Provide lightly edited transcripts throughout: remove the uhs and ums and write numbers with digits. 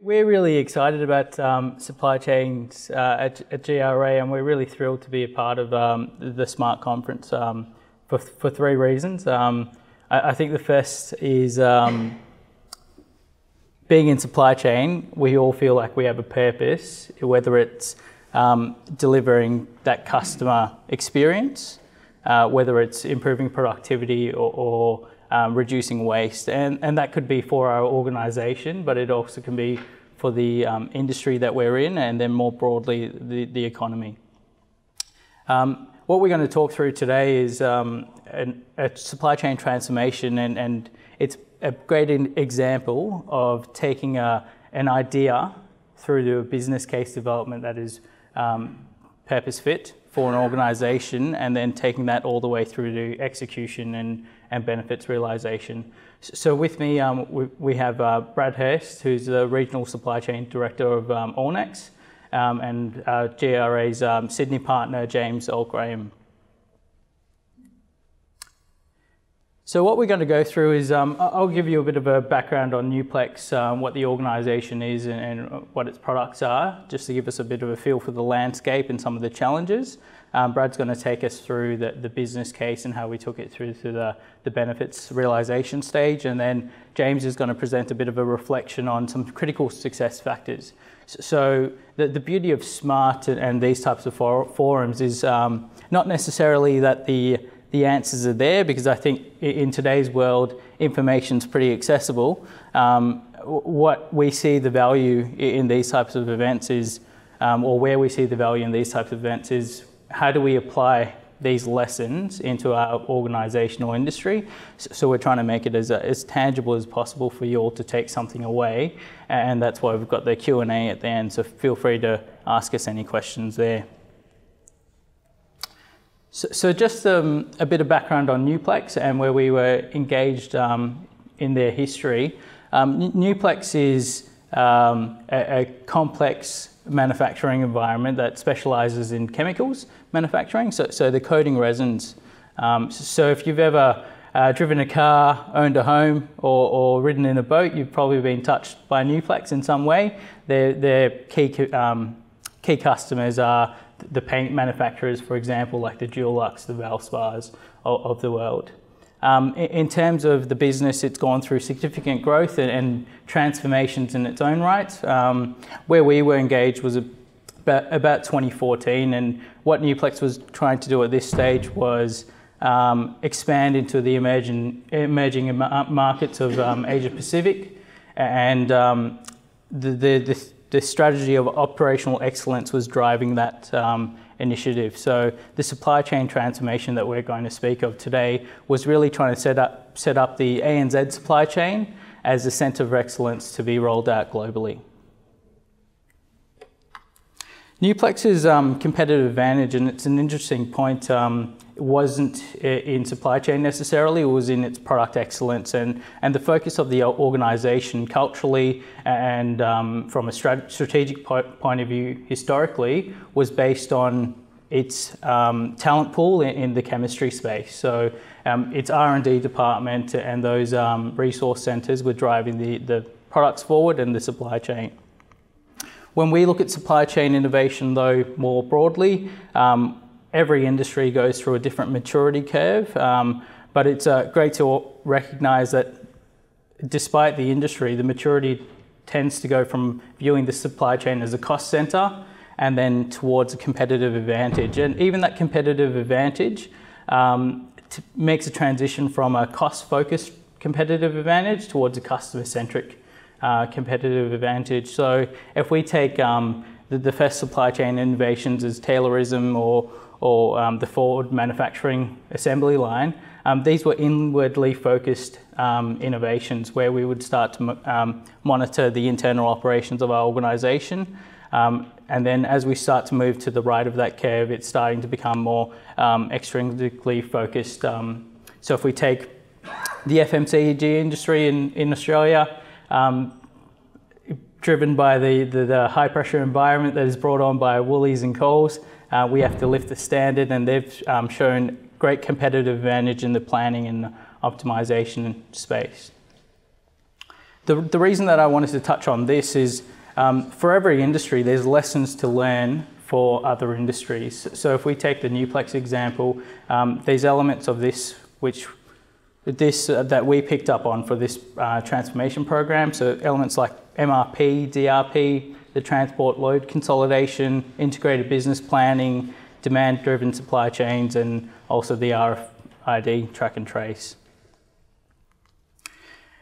We're really excited about supply chains at GRA, and we're really thrilled to be a part of the SMART conference for three reasons. I think the first is being in supply chain, we all feel like we have a purpose, whether it's delivering that customer experience, whether it's improving productivity or reducing waste, and that could be for our organisation, but it also can be for the industry that we're in, and then more broadly the economy. What we're going to talk through today is a supply chain transformation, and it's a great example of taking an idea through to a business case development that is purpose fit for an organisation, and then taking that all the way through to execution and benefits realisation. So with me, we have Brad Hurst, who's the Regional Supply Chain Director of Allnex, and GRA's Sydney partner, James Allt-Graham. So what we're going to go through is, I'll give you a bit of a background on Nuplex, what the organisation is and what its products are, just to give us a bit of a feel for the landscape and some of the challenges. Brad's going to take us through the business case and how we took it through to the benefits realisation stage, and then James is going to present a bit of a reflection on some critical success factors. So the beauty of SMART and these types of forums is not necessarily that the answers are there, because I think in today's world, information's pretty accessible. What we see the value in these types of events is, or where we see the value in these types of events is, how do we apply these lessons into our organisational industry? So we're trying to make it as tangible as possible for you all to take something away, and that's why we've got the Q&A at the end, so feel free to ask us any questions there. So just a bit of background on Nuplex and where we were engaged in their history. Nuplex is a complex manufacturing environment that specialises in chemicals manufacturing, so the coating resins. So if you've ever driven a car, owned a home, or ridden in a boat, you've probably been touched by Nuplex in some way. Their key customers are the paint manufacturers, for example, like the Dulux, the Valspars of the world. In terms of the business, it's gone through significant growth and transformations in its own right. Where we were engaged was about 2014, and what Nuplex was trying to do at this stage was expand into the emerging markets of Asia Pacific, and the strategy of operational excellence was driving that initiative. So the supply chain transformation that we're going to speak of today was really trying to set up the ANZ supply chain as a centre of excellence to be rolled out globally. Nuplex's competitive advantage, and it's an interesting point, wasn't in supply chain necessarily, it was in its product excellence and the focus of the organisation culturally and from a strategic point of view historically was based on its talent pool in the chemistry space. So its R&D department and those resource centres were driving the products forward and the supply chain. When we look at supply chain innovation though more broadly, every industry goes through a different maturity curve, but it's great to recognise that despite the industry, the maturity tends to go from viewing the supply chain as a cost centre and then towards a competitive advantage. And even that competitive advantage makes a transition from a cost-focused competitive advantage towards a customer-centric competitive advantage. So if we take the first supply chain innovations as Taylorism or the Ford manufacturing assembly line, these were inwardly focused innovations where we would start to monitor the internal operations of our organisation. And then as we start to move to the right of that curve, it's starting to become more extrinsically focused. So if we take the FMCG industry in Australia, driven by the high pressure environment that is brought on by Woolies and Coles, we have to lift the standard, and they've shown great competitive advantage in the planning and optimisation space. The reason that I wanted to touch on this is for every industry, there's lessons to learn for other industries. So if we take the Nuplex example, there's elements of this that we picked up on for this transformation program. So elements like MRP, DRP, the transport load consolidation, integrated business planning, demand-driven supply chains, and also the RFID, track and trace.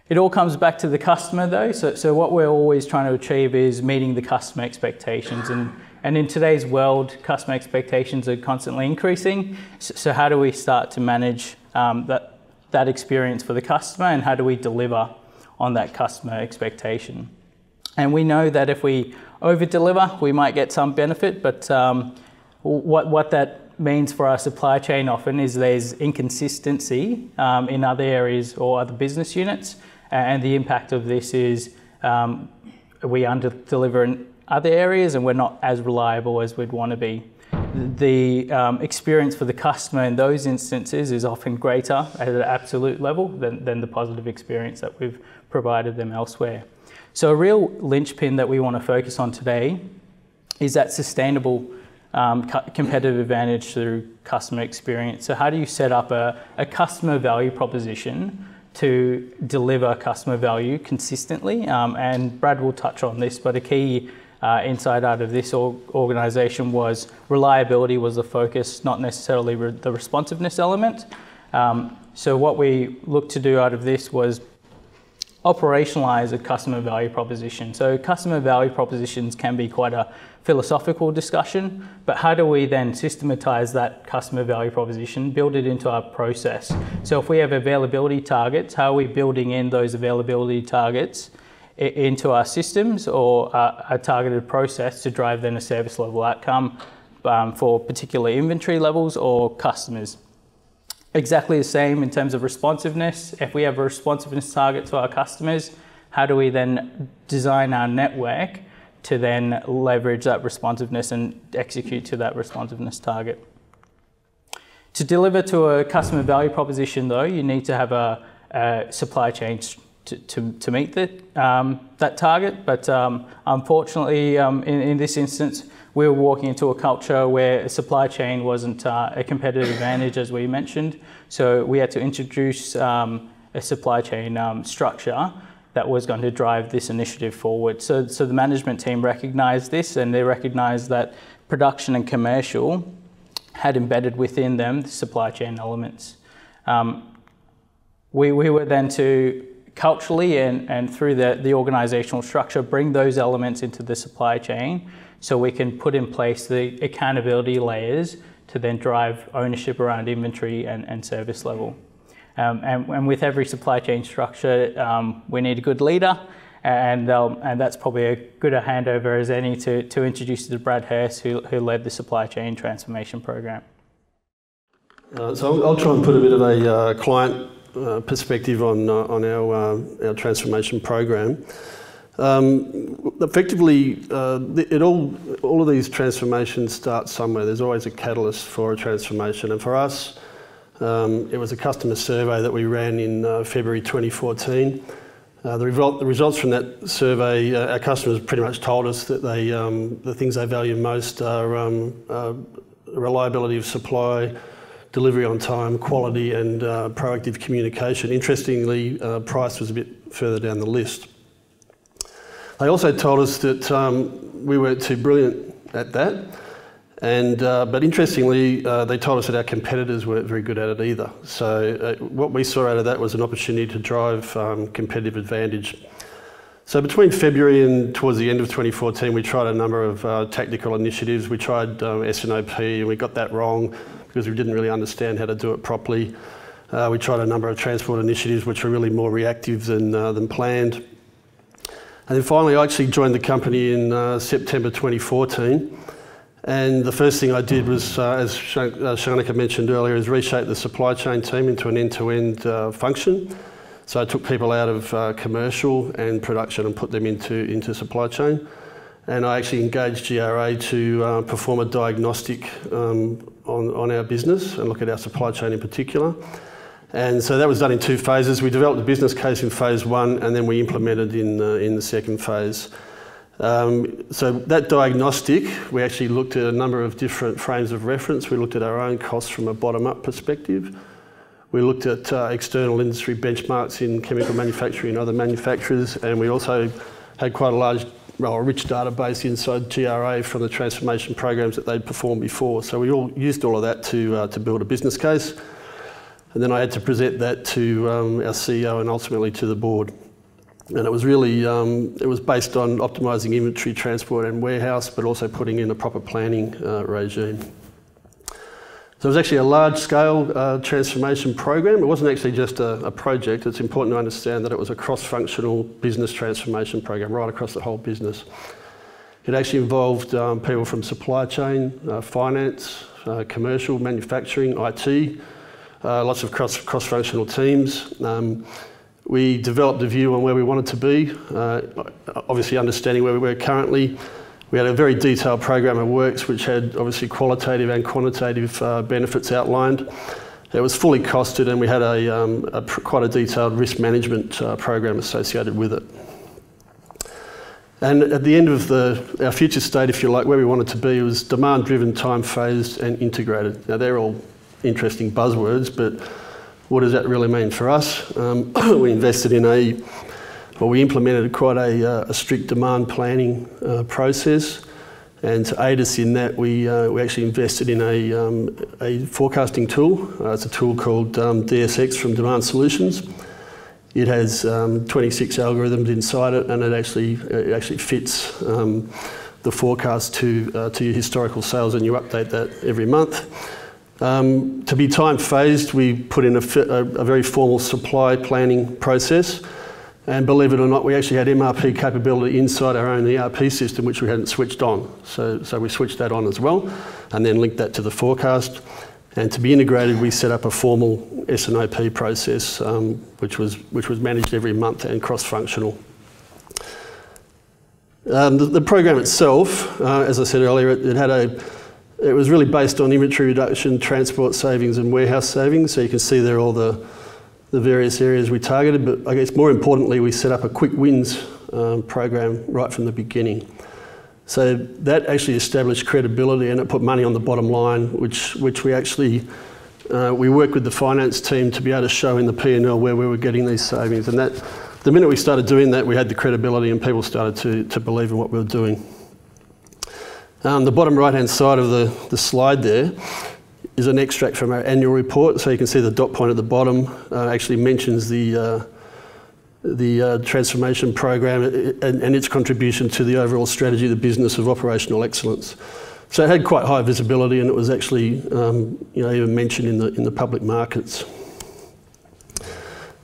It all comes back to the customer though, so what we're always trying to achieve is meeting the customer expectations, and in today's world, customer expectations are constantly increasing, so how do we start to manage that experience for the customer, and how do we deliver on that customer expectation? And we know that if we over-deliver, we might get some benefit, but what that means for our supply chain often is there's inconsistency in other areas or other business units, and the impact of this is we under-deliver in other areas and we're not as reliable as we'd want to be. The experience for the customer in those instances is often greater at an absolute level than the positive experience that we've provided them elsewhere. So a real linchpin that we want to focus on today is that sustainable competitive advantage through customer experience. So how do you set up a customer value proposition to deliver customer value consistently? And Brad will touch on this, but a key insight out of this organisation was reliability was the focus, not necessarily the responsiveness element. So what we looked to do out of this was operationalise a customer value proposition. So customer value propositions can be quite a philosophical discussion, but how do we then systematise that customer value proposition, build it into our process? So if we have availability targets, how are we building in those availability targets into our systems or a targeted process to drive then a service level outcome for particular inventory levels or customers? Exactly the same in terms of responsiveness. If we have a responsiveness target to our customers, how do we then design our network to then leverage that responsiveness and execute to that responsiveness target? To deliver to a customer value proposition though, you need to have a supply chain to meet that target, but unfortunately in this instance we were walking into a culture where supply chain wasn't a competitive advantage, as we mentioned, so we had to introduce a supply chain structure that was going to drive this initiative forward. So the management team recognised this, and they recognised that production and commercial had embedded within them the supply chain elements. We were then to culturally and through the organisational structure bring those elements into the supply chain so we can put in place the accountability layers to then drive ownership around inventory and service level. And with every supply chain structure, we need a good leader, and that's probably as good a handover as any to introduce you to Brad Hurst, who led the Supply Chain Transformation Programme. So I'll try and put a bit of a client perspective on our transformation program. Effectively, all of these transformations start somewhere. There's always a catalyst for a transformation, and for us, it was a customer survey that we ran in February 2014. The results from that survey, our customers pretty much told us that the things they value most are reliability of supply, delivery on time, quality, and proactive communication. Interestingly, price was a bit further down the list. They also told us that we weren't too brilliant at that, but interestingly, they told us that our competitors weren't very good at it either. So what we saw out of that was an opportunity to drive competitive advantage. So between February and towards the end of 2014, we tried a number of tactical initiatives. We tried S&OP, and we got that wrong because we didn't really understand how to do it properly. We tried a number of transport initiatives which were really more reactive than planned. And then finally I actually joined the company in September 2014, and the first thing I did was, as Shanaka mentioned earlier, is reshape the supply chain team into an end-to-end function. So I took people out of commercial and production and put them into supply chain. And I actually engaged GRA to perform a diagnostic on our business and look at our supply chain in particular. And so that was done in 2 phases. We developed a business case in phase 1, and then we implemented in the second phase. So that diagnostic, we actually looked at a number of different frames of reference. We looked at our own costs from a bottom-up perspective. We looked at external industry benchmarks in chemical manufacturing and other manufacturers, and we also had quite a rich database inside GRA from the transformation programs that they'd performed before. So we used all of that to build a business case. And then I had to present that to our CEO and ultimately to the board. And it was really, it was based on optimising inventory, transport and warehouse, but also putting in a proper planning regime. So it was actually a large-scale transformation program. It wasn't actually just a project. It's important to understand that it was a cross-functional business transformation program right across the whole business. It actually involved people from supply chain, finance, commercial, manufacturing, IT, lots of cross-functional teams. We developed a view on where we wanted to be, obviously understanding where we were currently. We had a very detailed program of works which had obviously qualitative and quantitative benefits outlined. It was fully costed, and we had quite a detailed risk management program associated with it. And at the end of our future state, if you like, where we wanted to be was demand-driven, time-phased and integrated. Now they're all interesting buzzwords, but what does that really mean for us? We invested in we implemented quite a strict demand planning process, and to aid us in that, we actually invested in a forecasting tool. It's a tool called DSX from Demand Solutions. It has 26 algorithms inside it, and it actually fits the forecast to your historical sales, and you update that every month. To be time phased, we put in a very formal supply planning process, and believe it or not, we actually had MRP capability inside our own ERP system, which we hadn't switched on. So we switched that on as well, and then linked that to the forecast. And to be integrated, we set up a formal S&OP process, which was managed every month and cross-functional. The program itself, as I said earlier, it was really based on inventory reduction, transport savings and warehouse savings. So you can see there all the various areas we targeted, but I guess more importantly, we set up a quick wins program right from the beginning. So that actually established credibility, and it put money on the bottom line, which we actually, we worked with the finance team to be able to show in the P&L where we were getting these savings. And that, the minute we started doing that, we had the credibility and people started to believe in what we were doing. The bottom right-hand side of the slide there is an extract from our annual report. So you can see the dot point at the bottom actually mentions the transformation program and its contribution to the overall strategy of the business of operational excellence. So it had quite high visibility, and it was actually even mentioned in the public markets.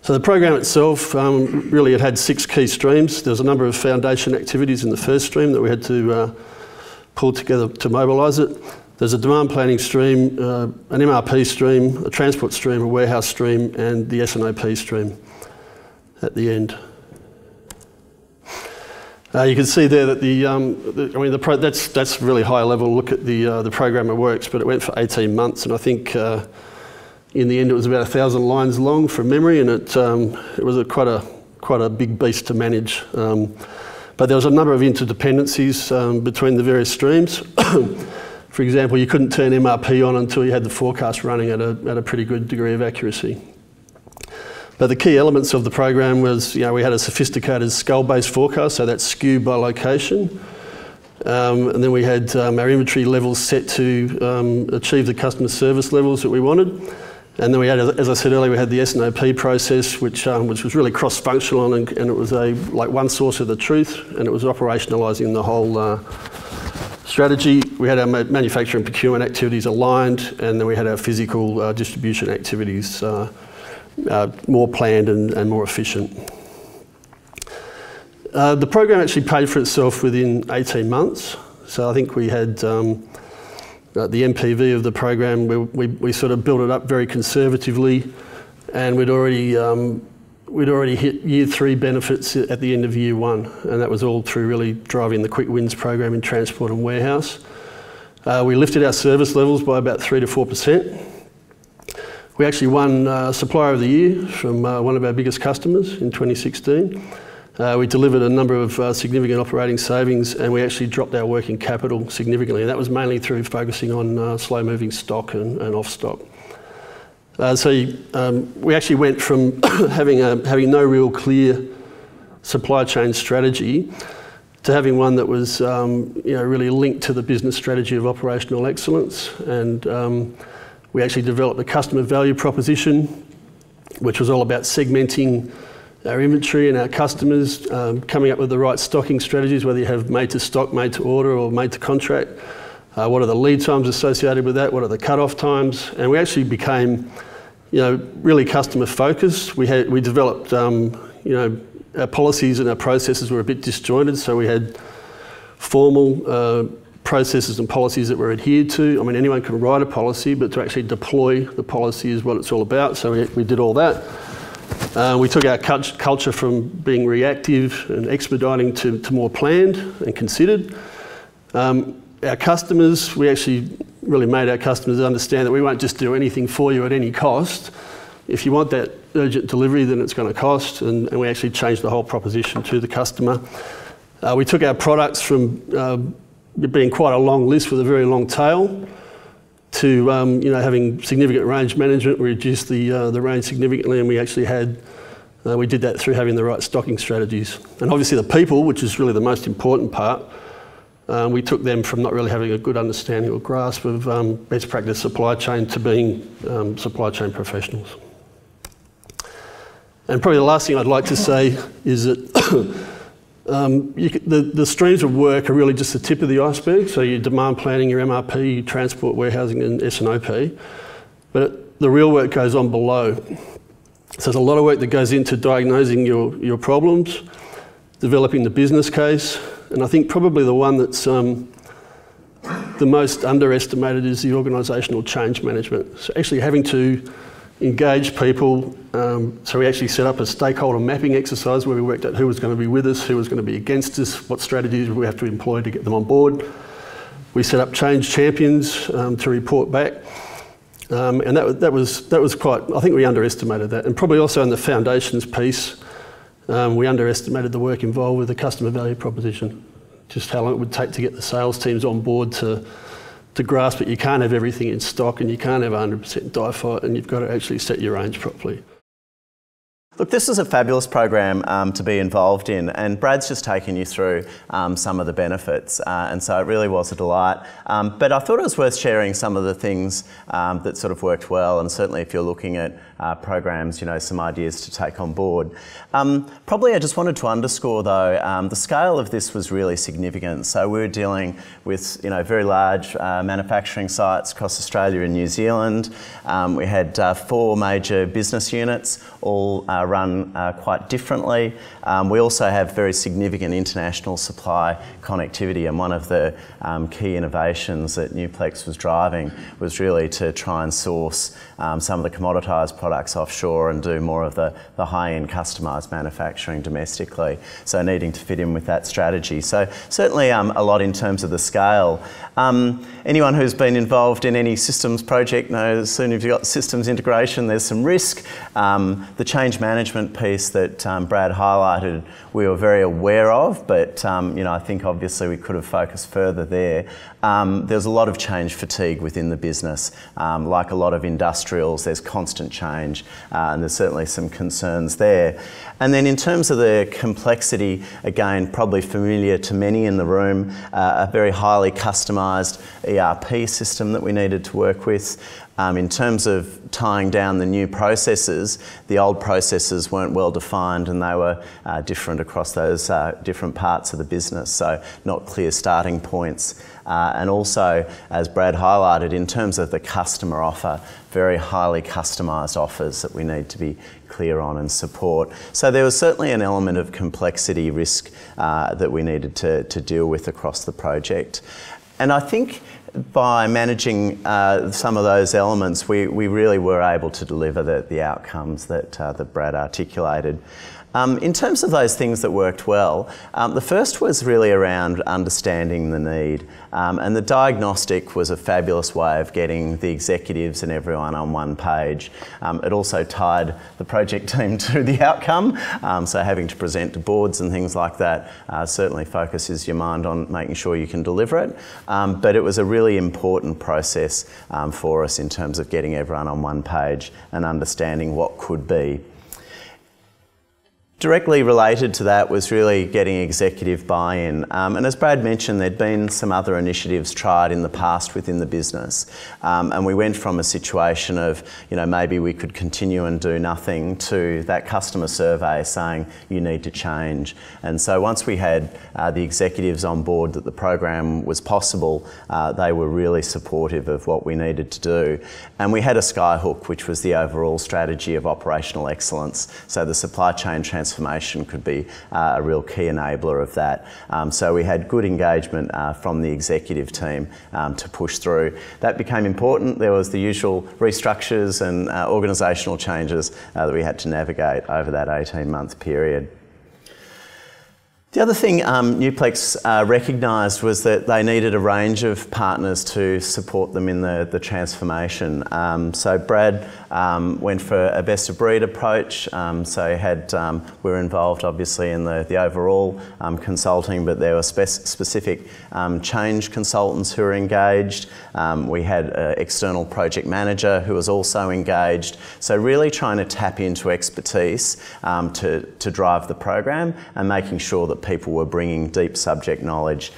So the program itself, really it had 6 key streams. There was a number of foundation activities in the first stream that we had to pull together to mobilise it. There's a demand planning stream, an MRP stream, a transport stream, a warehouse stream, and the S&OP stream at the end. You can see there that that's really high level look at the program of works, but it went for 18 months, and I think in the end it was about 1,000 lines long from memory, and it was quite a big beast to manage. But there was a number of interdependencies between the various streams. For example, you couldn't turn MRP on until you had the forecast running at a pretty good degree of accuracy. But the key elements of the program was, we had a sophisticated skull-based forecast, so that's SKU by location. And then we had our inventory levels set to achieve the customer service levels that we wanted. And then we had, as I said earlier, we had the S&OP process, which was really cross-functional, and it was like one source of the truth, and it was operationalising the whole strategy. We had our manufacturing procurement activities aligned, and then we had our physical distribution activities more planned and more efficient. The program actually paid for itself within 18 months. So I think we had the MPV of the program, we sort of built it up very conservatively, and we'd already hit year 3 benefits at the end of year 1, and that was all through really driving the quick wins program in transport and warehouse. We lifted our service levels by about 3 to 4%. We actually won Supplier of the Year from one of our biggest customers in 2016. We delivered a number of significant operating savings, and we actually dropped our working capital significantly, and that was mainly through focusing on slow-moving stock and off-stock. We actually went from having no real clear supply chain strategy to having one that was really linked to the business strategy of operational excellence, and we actually developed a customer value proposition, which was all about segmenting our inventory and our customers, coming up with the right stocking strategies, whether you have made to stock, made to order, or made to contract. What are the lead times associated with that? What are the cut-off times? And we actually became, really customer focused. We developed, our policies and our processes were a bit disjointed, so we had formal processes and policies that were adhered to. I mean, anyone can write a policy, but to actually deploy the policy is what it's all about. So we did all that. We took our culture from being reactive and expediting to more planned and considered. Our customers, we actually really made our customers understand that we won't just do anything for you at any cost. If you want that urgent delivery, then it's going to cost, and we actually changed the whole proposition to the customer. We took our products from being quite a long list with a very long tail to having significant range management. We reduced the range significantly, and we actually we did that through having the right stocking strategies. And obviously the people, which is really the most important part, we took them from not really having a good understanding or grasp of best practice supply chain to being supply chain professionals. And probably the last thing I'd like to say is that the streams of work are really just the tip of the iceberg. So your demand planning, your MRP, your transport, warehousing and S&OP. But the real work goes on below. So there's a lot of work that goes into diagnosing your problems, developing the business case, and I think probably the one that's the most underestimated is the organisational change management. So actually having to engage people. So we actually set up a stakeholder mapping exercise where we worked out who was going to be with us, who was going to be against us, what strategies we have to employ to get them on board. We set up change champions to report back. And that was quite, I think we underestimated that. And probably also in the foundations piece, we underestimated the work involved with the customer value proposition. Just how long it would take to get the sales teams on board to grasp it. You can't have everything in stock, and you can't have 100% die-fight, and you've got to actually set your range properly. Look, this is a fabulous program to be involved in, and Brad's just taken you through some of the benefits, and so it really was a delight. But I thought it was worth sharing some of the things that sort of worked well, and certainly if you're looking at programs, some ideas to take on board. Probably I just wanted to underscore though, the scale of this was really significant. So we were dealing with very large manufacturing sites across Australia and New Zealand. We had 4 major business units, all run quite differently. We also have very significant international supply connectivity, and one of the key innovations that Nuplex was driving was really to try and source some of the commoditised products offshore and do more of the high-end customised manufacturing domestically, so needing to fit in with that strategy. So certainly a lot in terms of the scale. Anyone who's been involved in any systems project knows as soon as you've got systems integration, there's some risk. The change management piece that Brad highlighted, we were very aware of, but I think obviously we could have focused further there. There's a lot of change fatigue within the business. Like a lot of industrials, there's constant change, and there's certainly some concerns there. And then in terms of the complexity, again, probably familiar to many in the room, a very highly customised ERP system that we needed to work with. In terms of tying down the new processes, the old processes weren't well defined, and they were different across those different parts of the business, so not clear starting points. And also, as Brad highlighted, in terms of the customer offer, very highly customised offers that we need to be clear on and support. So there was certainly an element of complexity risk that we needed to deal with across the project. And I think by managing some of those elements, we really were able to deliver the outcomes that Brad articulated. In terms of those things that worked well, the first was really around understanding the need. And the diagnostic was a fabulous way of getting the executives and everyone on one page. It also tied the project team to the outcome, so having to present to boards and things like that certainly focuses your mind on making sure you can deliver it. But it was a really important process for us in terms of getting everyone on one page and understanding what could be. Directly related to that was really getting executive buy-in. And as Brad mentioned, there'd been some other initiatives tried in the past within the business. And we went from a situation of, maybe we could continue and do nothing to that customer survey saying, you need to change. And so once we had the executives on board that the program was possible, they were really supportive of what we needed to do. And we had a skyhook, which was the overall strategy of operational excellence. So the supply chain transformation could be a real key enabler of that. So we had good engagement from the executive team to push through. That became important. There was the usual restructures and organisational changes that we had to navigate over that 18-month period. The other thing Nuplex recognised was that they needed a range of partners to support them in the transformation. So Brad went for a best-of-breed approach. So we were involved obviously in the overall consulting, but there were specific change consultants who were engaged. We had an external project manager who was also engaged. So really trying to tap into expertise to drive the program and making sure that people were bringing deep subject knowledge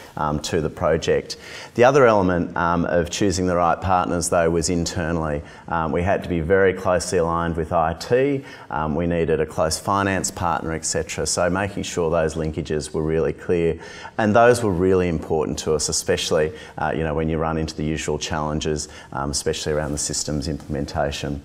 to the project. The other element of choosing the right partners though was internally. We had to be very closely aligned with IT. We needed a close finance partner, etc. So making sure those linkages were really clear. And those were really important to us, especially when you run into the usual challenges, especially around the systems implementation.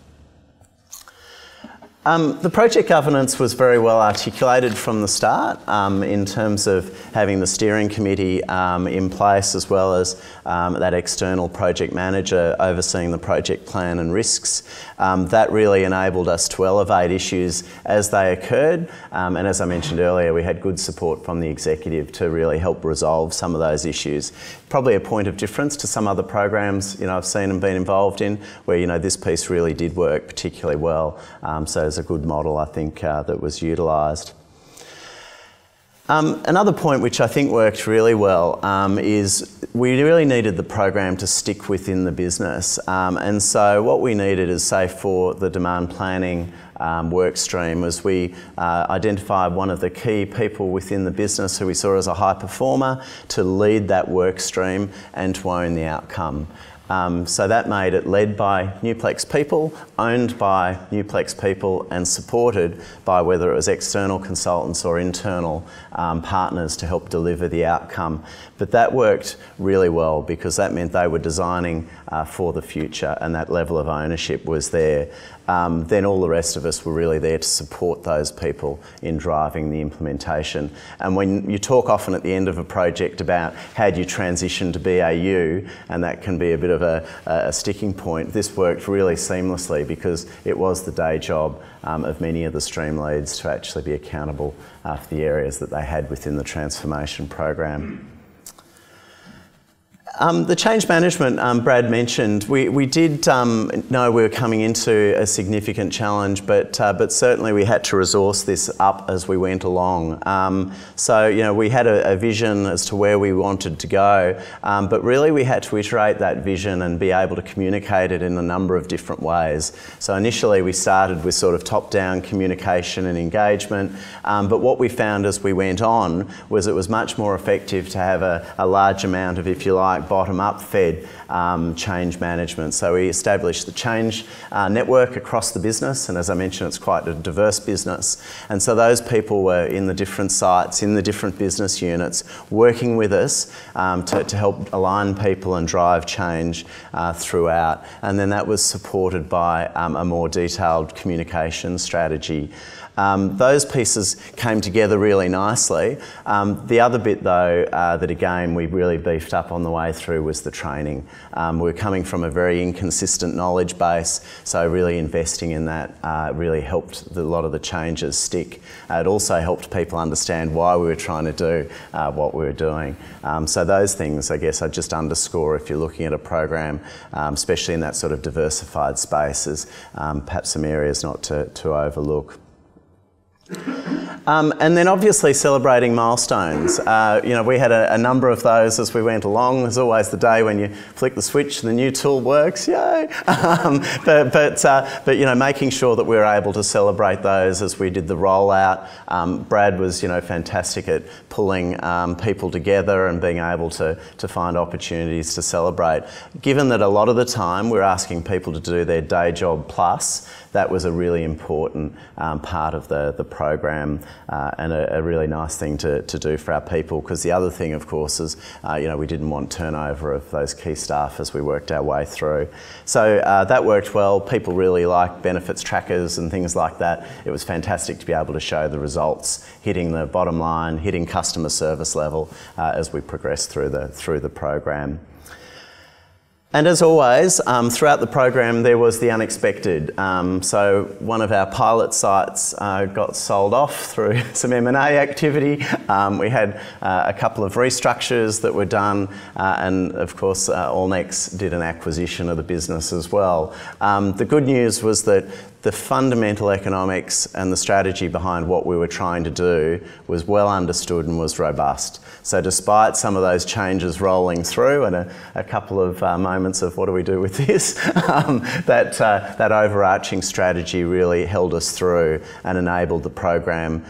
The project governance was very well articulated from the start in terms of having the steering committee in place, as well as that external project manager overseeing the project plan and risks. That really enabled us to elevate issues as they occurred. And as I mentioned earlier, we had good support from the executive to really help resolve some of those issues. Probably a point of difference to some other programs I've seen and been involved in, where this piece really did work particularly well. So it's a good model, I think, that was utilised. Another point which I think worked really well is we really needed the program to stick within the business. And so what we needed is, say, for the demand planning work stream, was we identified one of the key people within the business who we saw as a high performer to lead that work stream and to own the outcome. So that made it led by Nuplex people, owned by Nuplex people, and supported by whether it was external consultants or internal partners to help deliver the outcome. But that worked really well because that meant they were designing for the future, and that level of ownership was there. Then all the rest of us were really there to support those people in driving the implementation. And when you talk often at the end of a project about how do you transition to BAU, and that can be a bit of a sticking point, this worked really seamlessly because it was the day job of many of the stream leads to actually be accountable for the areas that they had within the transformation program. The change management Brad mentioned, we did know we were coming into a significant challenge, but certainly we had to resource this up as we went along. So we had a vision as to where we wanted to go, but really we had to iterate that vision and be able to communicate it in a number of different ways. So initially we started with sort of top-down communication and engagement, but what we found as we went on was it was much more effective to have a large amount of, if you like, bottom-up fed change management. So we established the change network across the business, and as I mentioned, it's quite a diverse business. And so those people were in the different sites, in the different business units, working with us to help align people and drive change throughout. And then that was supported by a more detailed communication strategy. Those pieces came together really nicely. The other bit though, that again we really beefed up on the way way through was the training. We were coming from a very inconsistent knowledge base, so really investing in that really helped a lot of the changes stick. It also helped people understand why we were trying to do what we were doing. So those things, I guess, I'd just underscore if you're looking at a program, especially in that sort of diversified space, as perhaps some areas not to overlook. And then obviously celebrating milestones. You know, we had a number of those as we went along. There's always the day when you flick the switch and the new tool works, yay! But you know, making sure that we were able to celebrate those as we did the rollout. Brad was, you know, fantastic at pulling people together and being able to find opportunities to celebrate. Given that a lot of the time we're asking people to do their day job plus, that was a really important part of the program and a really nice thing to do for our people, because the other thing, of course, is you know, we didn't want turnover of those key staff as we worked our way through. So that worked well. People really like benefits trackers and things like that. It was fantastic to be able to show the results, hitting the bottom line, hitting customer service level as we progressed through the program. And as always, throughout the program there was the unexpected. So one of our pilot sites got sold off through some M&A activity. We had a couple of restructures that were done, and of course Allnex did an acquisition of the business as well. The good news was that the fundamental economics and the strategy behind what we were trying to do was well understood and was robust. So despite some of those changes rolling through and a couple of moments of what do we do with this, that overarching strategy really held us through and enabled the program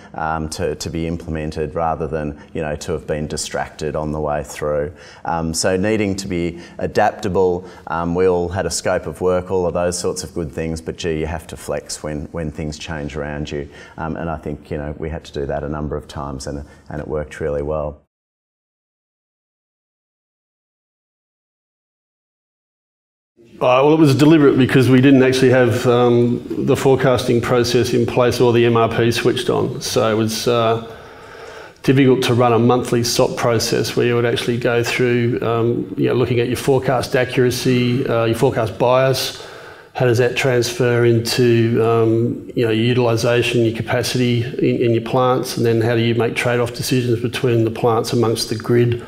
to be implemented rather than, you know, to have been distracted on the way through. So needing to be adaptable, we all had a scope of work, all of those sorts of good things, but gee, you have to flex when things change around you. And I think, you know, we had to do that a number of times and it worked really well. Well, it was deliberate because we didn't actually have the forecasting process in place or the MRP switched on. So it was difficult to run a monthly SOP process where you would actually go through, you know, looking at your forecast accuracy, your forecast bias. How does that transfer into you know, your utilisation, your capacity in your plants, and then how do you make trade-off decisions between the plants amongst the grid?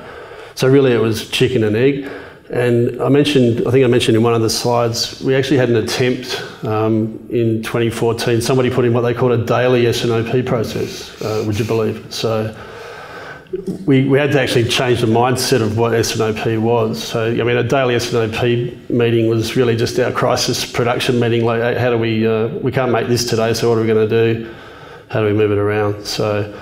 So really it was chicken and egg. And I think I mentioned in one of the slides, we actually had an attempt in 2014. Somebody put in what they called a daily S&OP process, would you believe? So we had to actually change the mindset of what S&OP was. So, I mean, a daily S&OP meeting was really just our crisis production meeting, like how do we can't make this today, so what are we going to do? How do we move it around? So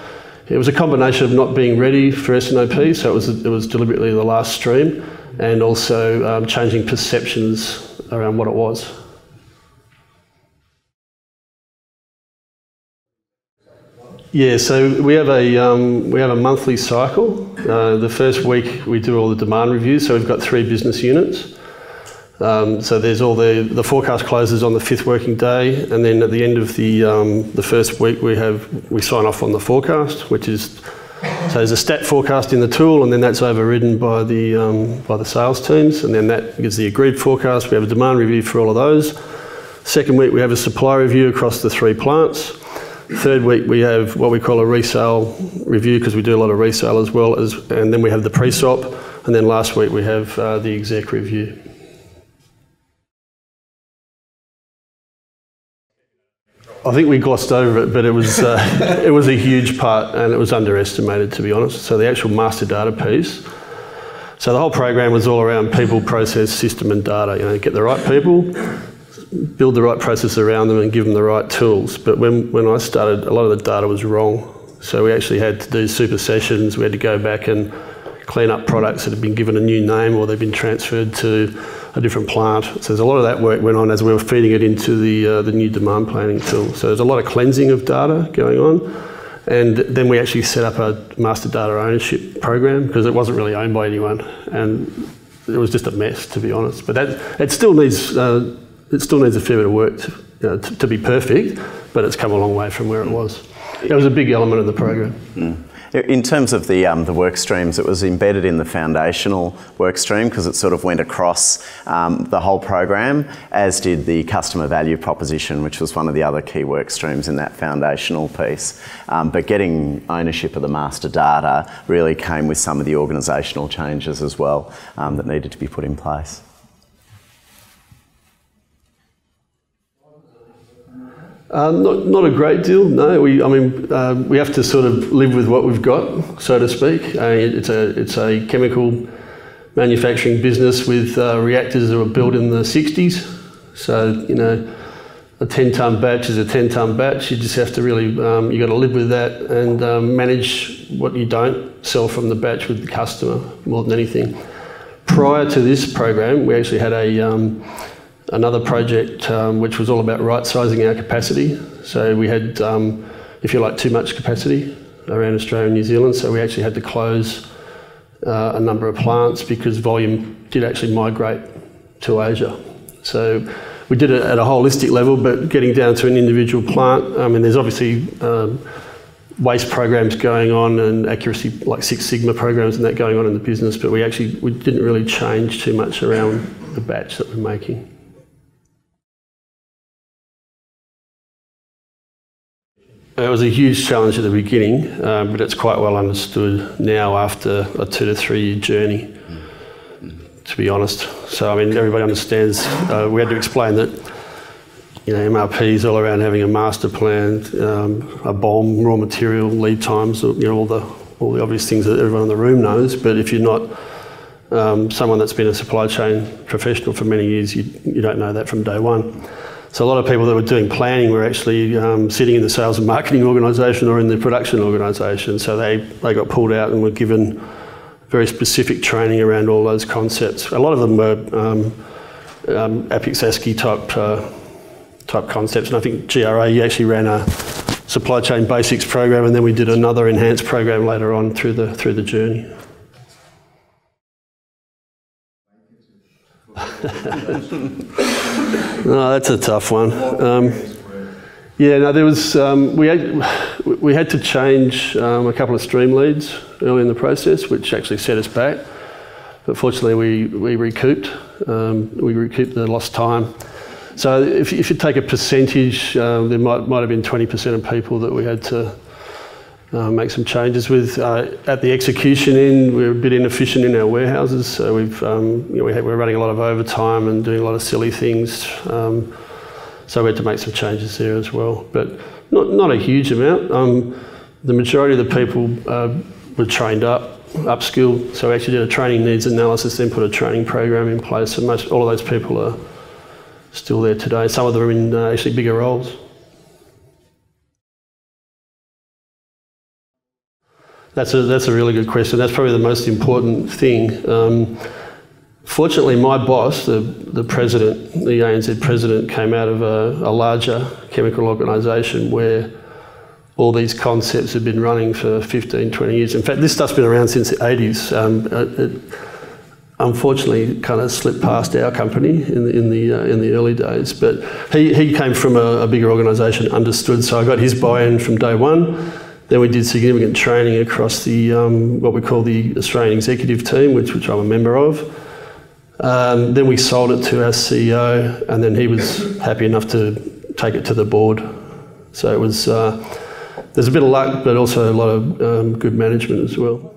it was a combination of not being ready for S&OP, so it was deliberately the last stream, and also changing perceptions around what it was. Yeah, so we have a monthly cycle. The first week we do all the demand reviews, so we've got 3 business units. So there's all the forecast closes on the 5th working day, and then at the end of the first week we sign off on the forecast, which is, so there's a stat forecast in the tool, and then that's overridden by the sales teams, and then that gives the agreed forecast. We have a demand review for all of those. Second week we have a supply review across the 3 plants. Third week we have what we call a resale review, because we do a lot of resale as well, and then we have the pre-SOP, and then last week we have the exec review. I think we glossed over it, but it was it was a huge part, and it was underestimated, to be honest. So the actual master data piece. So the whole program was all around people, process, system, and data. You know, get the right people, build the right process around them, and give them the right tools. But when I started, a lot of the data was wrong. So we actually had to do super sessions. We had to go back and clean up products that had been given a new name or they've been transferred to a different plant. So there's a lot of that work went on as we were feeding it into the new demand planning tool. So there's a lot of cleansing of data going on. And then we actually set up a master data ownership program, because it wasn't really owned by anyone. And it was just a mess, to be honest. But it still needs a fair bit of work to be perfect, but it's come a long way from where it was. It was a big element of the program. In terms of the work streams, it was embedded in the foundational work stream because it sort of went across the whole program, as did the customer value proposition, which was one of the other key work streams in that foundational piece. But getting ownership of the master data really came with some of the organisational changes as well that needed to be put in place. Not a great deal, no. We have to sort of live with what we've got, so to speak. It's a chemical manufacturing business with reactors that were built in the 60s. So, you know, a 10-tonne batch is a 10-tonne batch. You just have to really, you got to live with that and manage what you don't sell from the batch with the customer more than anything. Prior to this program, we actually had another project which was all about right-sizing our capacity. So we had, if you like, too much capacity around Australia and New Zealand, so we actually had to close a number of plants because volume did actually migrate to Asia. So we did it at a holistic level, but getting down to an individual plant, I mean, there's obviously waste programs going on and accuracy, like Six Sigma programs and that going on in the business, but we didn't really change too much around the batch that we're making. It was a huge challenge at the beginning, but it's quite well understood now after a 2 to 3 year journey, to be honest. So, I mean, everybody understands. We had to explain that, you know, MRP is all around having a master plan, a BOM, raw material, lead times, you know, all the obvious things that everyone in the room knows. But if you're not someone that's been a supply chain professional for many years, you don't know that from day one. So a lot of people that were doing planning were actually sitting in the sales and marketing organisation or in the production organisation. So they got pulled out and were given very specific training around all those concepts. A lot of them were APIX-ASCII type concepts. And I think GRA actually ran a supply chain basics program, and then we did another enhanced program later on through the journey. No, that's a tough one. Yeah, no, there was we had to change a couple of stream leads early in the process, which actually set us back. But fortunately, we recouped. We recouped the lost time. So if you take a percentage, there might have been 20% of people that we had to make some changes with. At the execution end, we're a bit inefficient in our warehouses, so we're running a lot of overtime and doing a lot of silly things. So we had to make some changes there as well, but not a huge amount. The majority of the people were trained up, upskilled, so we actually did a training needs analysis, then put a training program in place, and all of those people are still there today. Some of them are in actually bigger roles. That's a really good question. That's probably the most important thing. Fortunately, my boss, the president, the ANZ president, came out of a larger chemical organisation where all these concepts have been running for 15, 20 years. In fact, this stuff's been around since the 80s. It unfortunately kind of slipped past our company in the early days. But he came from a bigger organisation, understood, so I got his buy-in from day one. Then we did significant training across the what we call the Australian executive team, which I'm a member of. Then we sold it to our CEO, and then he was happy enough to take it to the board. So it was there's a bit of luck, but also a lot of good management as well.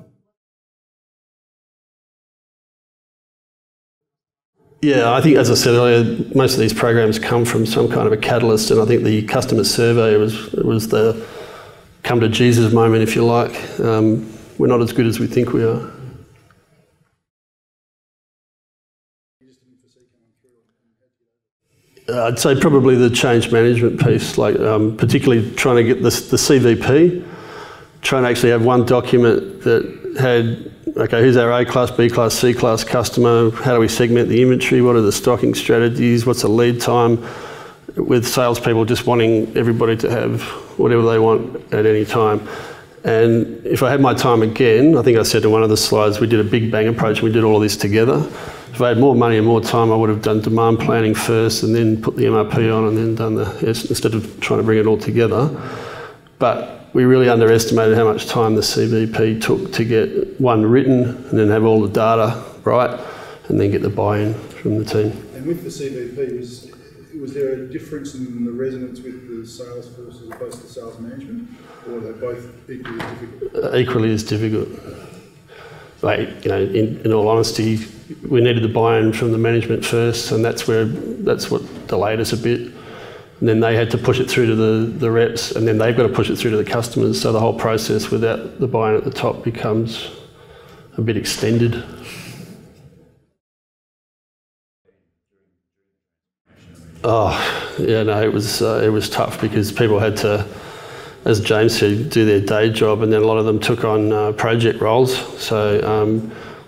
Yeah, I think, as I said earlier, most of these programs come from some kind of a catalyst, and I think the customer survey was the come to Jesus moment, if you like. We're not as good as we think we are. I'd say probably the change management piece, like particularly trying to get the CVP, trying to actually have one document that had, okay, who's our A class, B class, C class customer, how do we segment the inventory, what are the stocking strategies, what's the lead time, with salespeople just wanting everybody to have whatever they want at any time. And if I had my time again, I think I said in one of the slides, we did a big bang approach, we did all of this together. If I had more money and more time, I would have done demand planning first and then put the MRP on and then done instead of trying to bring it all together. But we really underestimated how much time the CVP took to get one written and then have all the data right and then get the buy-in from the team. And with the CVP, was there a difference in the resonance with the sales force as opposed to sales management, or are they both equally as difficult? Equally as difficult. Like, in all honesty, we needed the buy-in from the management first, and that's what delayed us a bit. And then they had to push it through to the reps, and then they've got to push it through to the customers. So the whole process without the buy-in at the top becomes a bit extended. Oh, yeah, no, it was tough because people had to, as James said, do their day job, and then a lot of them took on project roles. So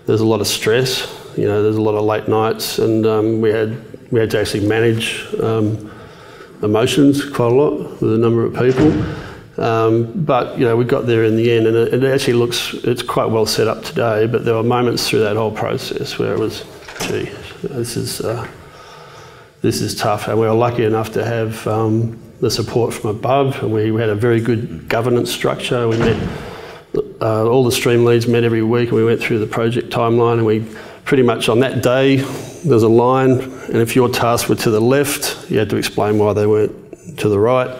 there's a lot of stress. There's a lot of late nights, and we had to actually manage emotions quite a lot with a number of people. But we got there in the end, and it actually it's quite well set up today. But there were moments through that whole process where it was, gee, this is tough, and we were lucky enough to have the support from above, and we had a very good governance structure. We met, all the stream leads met every week, and we went through the project timeline, and we pretty much on that day, there's a line, and if your tasks were to the left, you had to explain why they weren't to the right,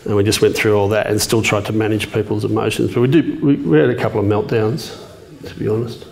and we just went through all that and still tried to manage people's emotions. But we had a couple of meltdowns, to be honest.